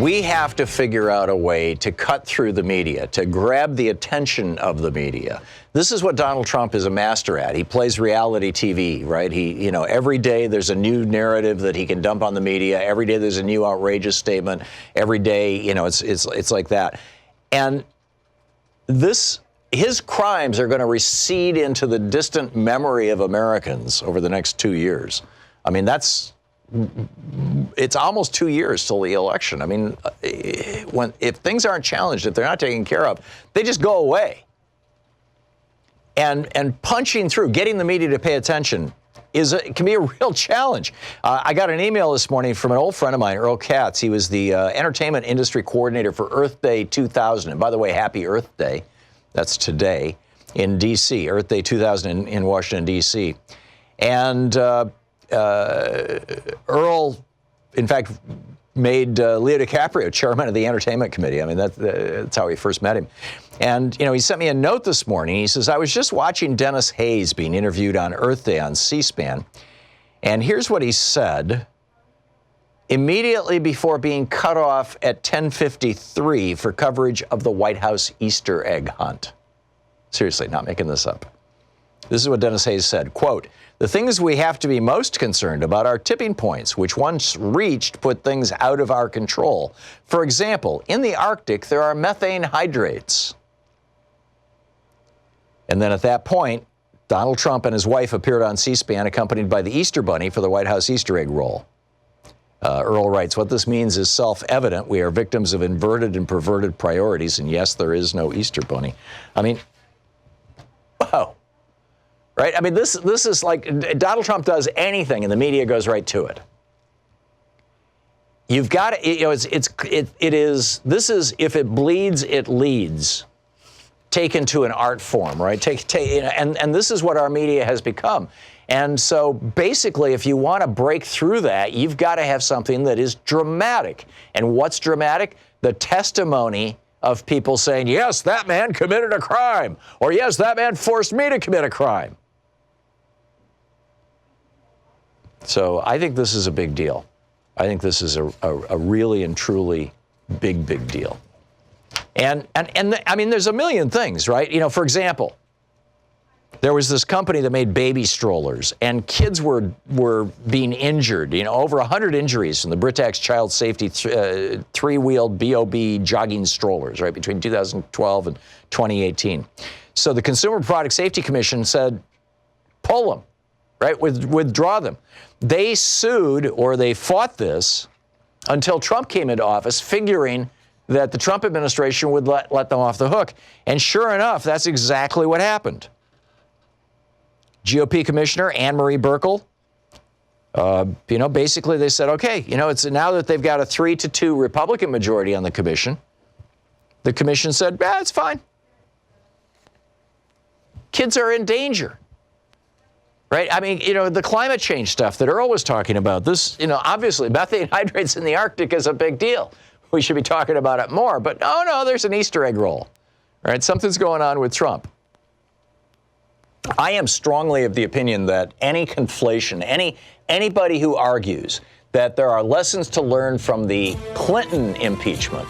we have to figure out a way to cut through the media, to grab the attention of the media. This is what Donald Trump is a master at. He plays reality TV, right? Every day there's a new narrative that he can dump on the media. Every day there's a new outrageous statement. Every day, it's like that. And his crimes are going to recede into the distant memory of Americans over the next 2 years. I mean, it's almost 2 years till the election. I mean, if things aren't challenged, if they're not taken care of, they just go away. And punching through, getting the media to pay attention can be a real challenge. I got an email this morning from an old friend of mine, Earl Katz. He was the entertainment industry coordinator for Earth Day 2000. And by the way, happy Earth Day. That's today in D.C., Earth Day 2000 in Washington, D.C. And Earl, in fact, made Leo DiCaprio chairman of the entertainment committee. I mean, that's how he first met him. And, he sent me a note this morning. He says, I was just watching Dennis Hayes being interviewed on Earth Day on C-SPAN. And here's what he said immediately before being cut off at 10:53 for coverage of the White House Easter egg hunt. Seriously, not making this up. This is what Dennis Hayes said, quote, the things we have to be most concerned about are tipping points, which once reached put things out of our control. For example, in the Arctic, there are methane hydrates. And then at that point, Donald Trump and his wife appeared on C-SPAN accompanied by the Easter Bunny for the White House Easter egg roll. Earl writes, what this means is self-evident. We are victims of inverted and perverted priorities. And yes, there is no Easter Bunny. I mean, wow. Right? I mean, this is like Donald Trump does anything and the media goes right to it. You've got to, this is if it bleeds, it leads, taken to an art form, right? And this is what our media has become. And so basically, if you want to break through that, you've got to have something that is dramatic. And what's dramatic? The testimony of people saying, yes, that man committed a crime, or yes, that man forced me to commit a crime. So I think this is a big deal. I think this is a really and truly big deal. And I mean, there's a million things, right? For example, there was this company that made baby strollers, and kids were being injured. Over 100 injuries from the Britax Child Safety three-wheeled BOB jogging strollers, right, between 2012 and 2018. So the Consumer Product Safety Commission said, pull them, right, withdraw them. They sued, or they fought this until Trump came into office, figuring that the Trump administration would let them off the hook. And sure enough, that's exactly what happened. GOP Commissioner Anne Marie Buerkle, basically they said, okay, it's now that they've got a 3-2 Republican majority on the commission said, it's fine. Kids are in danger, right? I mean, the climate change stuff that Earl was talking about, this, obviously methane hydrates in the Arctic is a big deal. We should be talking about it more, but no, there's an Easter egg roll, right? Something's going on with Trump. I am strongly of the opinion that any conflation, anybody who argues that there are lessons to learn from the Clinton impeachment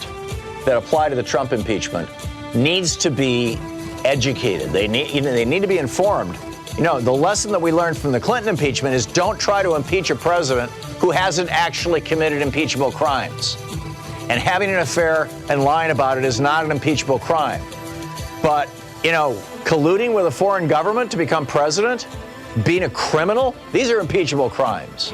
that apply to the Trump impeachment needs to be educated. They need to be informed. The lesson that we learned from the Clinton impeachment is don't try to impeach a president who hasn't actually committed impeachable crimes. And having an affair and lying about it is not an impeachable crime. But, colluding with a foreign government to become president, being a criminal, these are impeachable crimes.